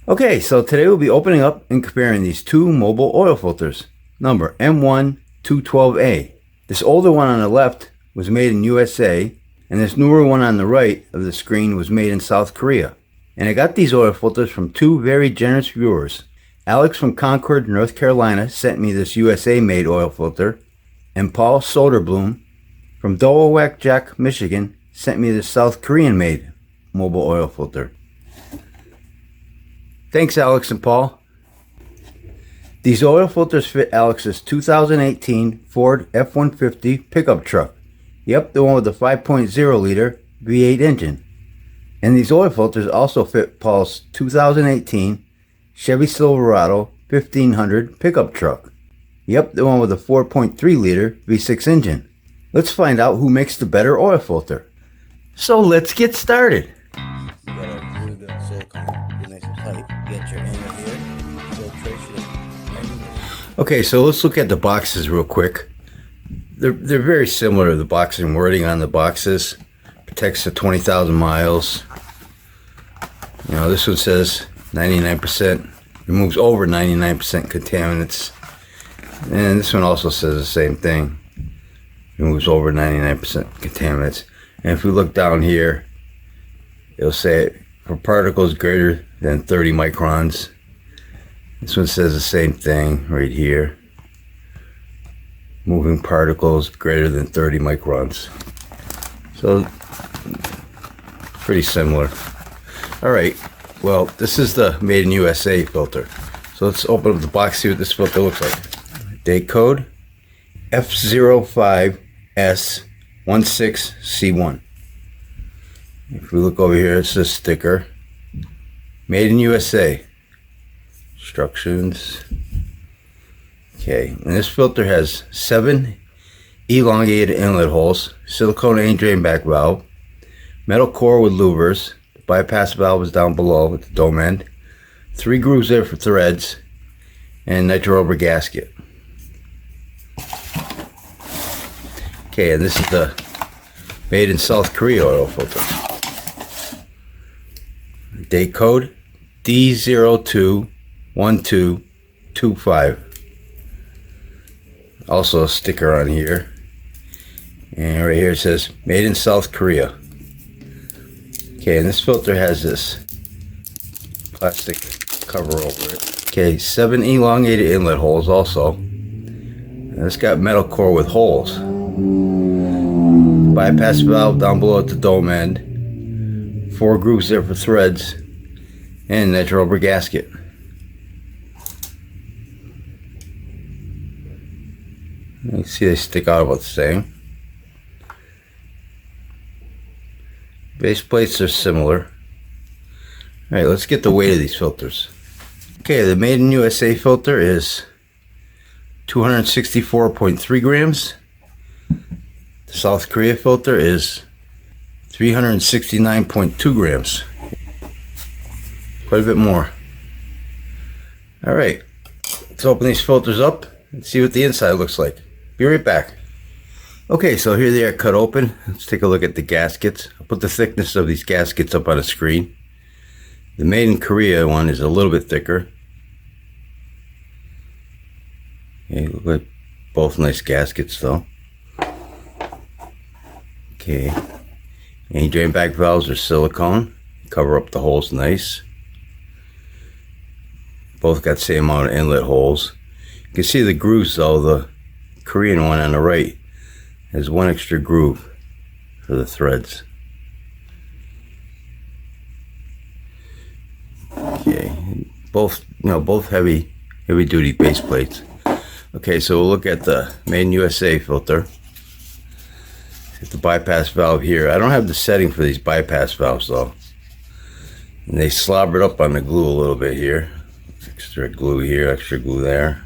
Okay, so today we'll be opening up and comparing these two mobile oil filters, number M1-212A. This older one on the left was made in USA, and this newer one on the right of the screen was made in South Korea. And I got these oil filters from two very generous viewers. Alex from Concord, North Carolina sent me this USA-made oil filter, and Paul Soderblom from Dowawak Jack, Michigan sent me this South Korean-made mobile oil filter. Thanks, Alex and Paul. These oil filters fit Alex's 2018 Ford F-150 pickup truck. Yep, the one with the 5.0 liter V8 engine. And these oil filters also fit Paul's 2018 Chevy Silverado 1500 pickup truck. Yep, the one with the 4.3 liter V6 engine. Let's find out who makes the better oil filter. So let's get started. Okay, so let's look at the boxes real quick. They're very similar to the boxing wording on the boxes. Protects to 20,000 miles. You know, this one says 99%. Removes over 99% contaminants. And this one also says the same thing. Removes over 99% contaminants. And if we look down here, it'll say for particles greater than 30 microns. This one says the same thing right here. Moving particles greater than 30 microns. So, pretty similar. Alright, well, this is the Made in USA filter. So let's open up the box, see what this filter looks like. Date code F05S16C1. If we look over here, it says sticker. Made in USA. Instructions. Okay, and this filter has 7 elongated inlet holes, silicone A drain back valve, metal core with louvers, the bypass valve is down below at the dome end, 3 grooves there for threads, and nitro rubber gasket. Okay, and this is the Made in South Korea oil filter. Date code D021225. Also a sticker on here. And right here it says Made in South Korea. Okay, and this filter has this plastic cover over it. Okay, 7 elongated inlet holes also. And it's got metal core with holes. Bypass valve down below at the dome end. 4 grooves there for threads. And nitro rubber gasket. You see they stick out about the same. Base plates are similar. Alright, let's get the weight of these filters. Okay, the Made in USA filter is 264.3 grams. The South Korea filter is 369.2 grams. Quite a bit more. Alright, let's open these filters up and see what the inside looks like. Be right back. Okay, so here they are cut open. Let's take a look at the gaskets. I'll put the thickness of these gaskets up on the screen. The Made in Korea one is a little bit thicker. Okay, look like both nice gaskets though. Okay, any drain back valves are silicone. Cover up the holes nice. Both got the same amount of inlet holes. You can see the grooves though. The Korean one on the right has 1 extra groove for the threads. Okay, both heavy duty base plates. Okay, so we'll look at the Made in USA filter. Hit the bypass valve here. I don't have the setting for these bypass valves though. And they slobbered up on the glue a little bit here. Extra glue here, extra glue there.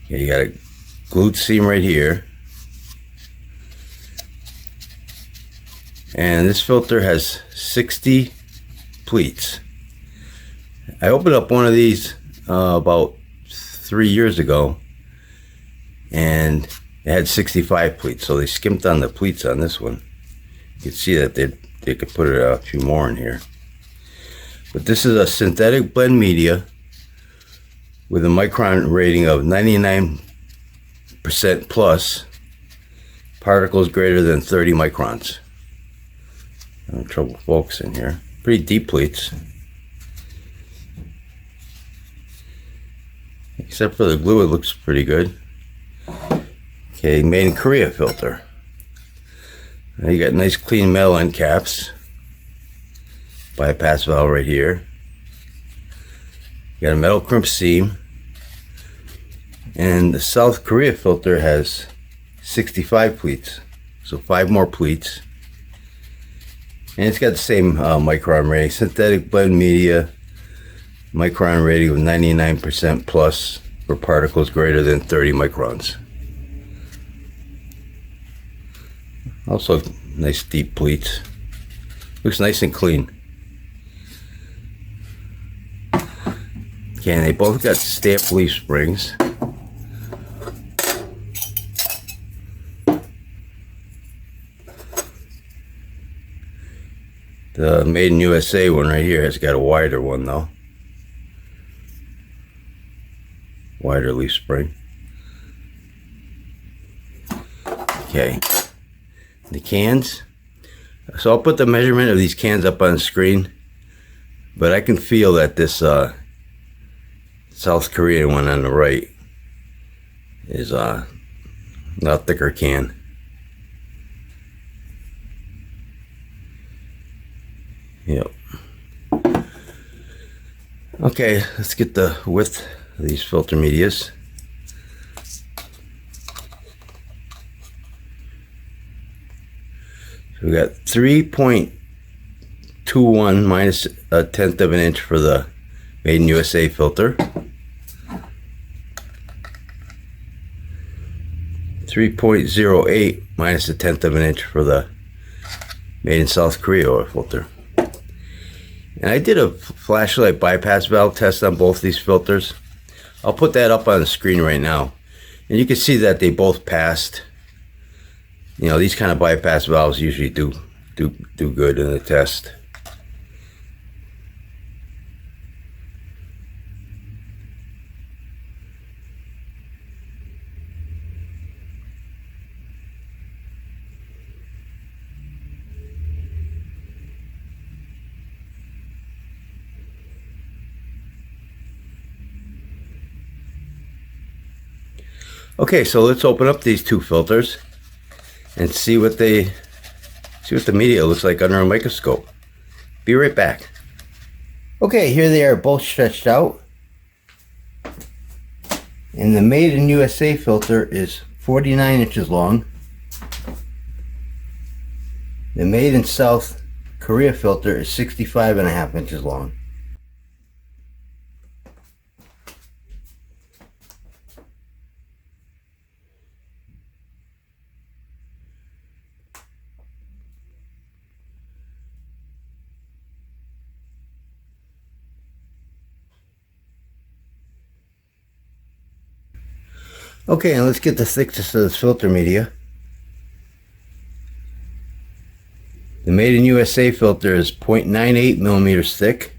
Okay, you got a glued seam right here. And this filter has 60 pleats. I opened up one of these about 3 years ago, and it had 65 pleats, so they skimped on the pleats on this one. You can see that they could put a few more in here. But this is a synthetic blend media with a micron rating of 99% plus, particles greater than 30 microns. I'm having trouble focusing here. Pretty deep pleats. Except for the glue, it looks pretty good. Okay, Made in Korea filter. Now you got nice clean metal end caps. Bypass valve right here. You got a metal crimp seam. And the South Korea filter has 65 pleats. So 5 more pleats. And it's got the same micron rating. Synthetic blend media. Micron rating of 99% plus for particles greater than 30 microns. Also nice deep pleats. Looks nice and clean. Okay, and they both got stamped leaf springs. The Made in USA one right here has got a wider one though. Wider leaf spring. Okay. The cans. So I'll put the measurement of these cans up on the screen. But I can feel that this South Korean one on the right is a lot thicker can. Yep. Okay, let's get the width of these filter medias. So we got 3.21 minus a tenth of an inch for the Made in USA filter. 3.08 minus a tenth of an inch for the Made in South Korea oil filter. And I did a flashlight bypass valve test on both these filters. I'll put that up on the screen right now. And you can see that they both passed. You know, these kind of bypass valves usually do good in the test. Okay, so let's open up these two filters and see what the media looks like under a microscope. Be right back. Okay, here they are both stretched out. And the Made in USA filter is 49 inches long. The Made in South Korea filter is 65.5 inches long. Okay, and let's get the thickness of this filter media. The Made in USA filter is 0.98 millimeters thick.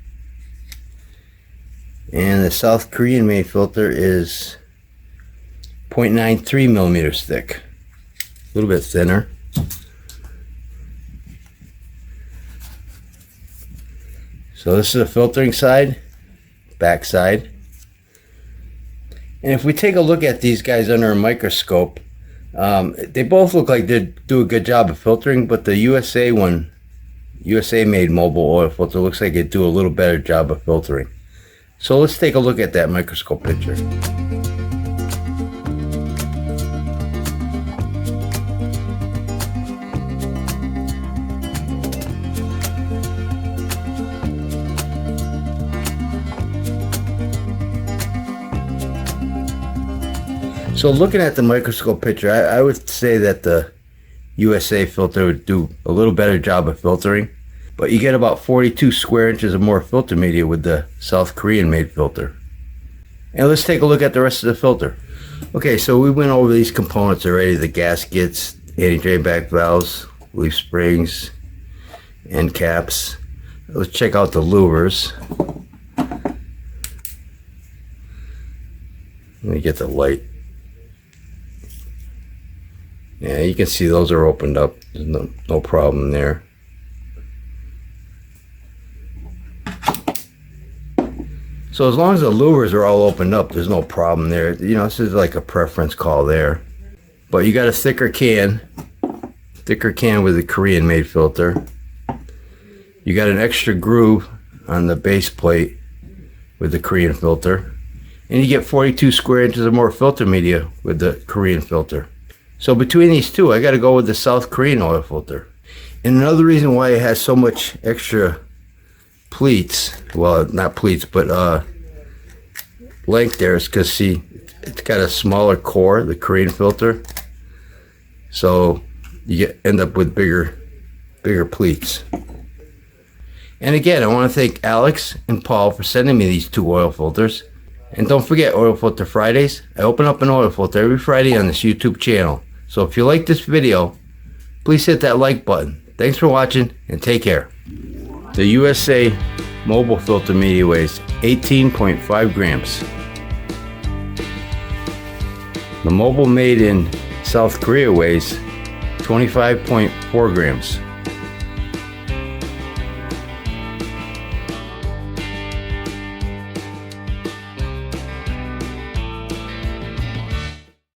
And the South Korean made filter is 0.93 millimeters thick. A little bit thinner. So this is the filtering side, back side. And if we take a look at these guys under a microscope, they both look like they do a good job of filtering, but the USA one, USA made Mobil oil filter, looks like it do a little better job of filtering. So let's take a look at that microscope picture. So looking at the microscope picture, I would say that the USA filter would do a little better job of filtering, but you get about 42 square inches of more filter media with the South Korean made filter. And let's take a look at the rest of the filter. Okay, so we went over these components already: the gaskets, anti-drain back valves, leaf springs, end caps. let's check out the louvers. Let me get the light. Yeah, you can see those are opened up. There's no problem there. So as long as the louvers are all opened up, there's no problem there. You know, this is like a preference call there. But you got a thicker can with a Korean made filter. You got an extra groove on the base plate with the Korean filter. And you get 42 square inches or more filter media with the Korean filter. So between these two, I got to go with the South Korean oil filter. And another reason why it has so much extra pleats, well, not pleats, but length there is because, see, it's got a smaller core, the Korean filter. So you end up with bigger pleats. And again, I want to thank Alex and Paul for sending me these two oil filters. And don't forget, Oil Filter Fridays. I open up an oil filter every Friday on this YouTube channel. So if you like this video, please hit that like button. Thanks for watching and take care. The USA Mobil filter media weighs 18.5 grams. The Mobil made in South Korea weighs 25.4 grams.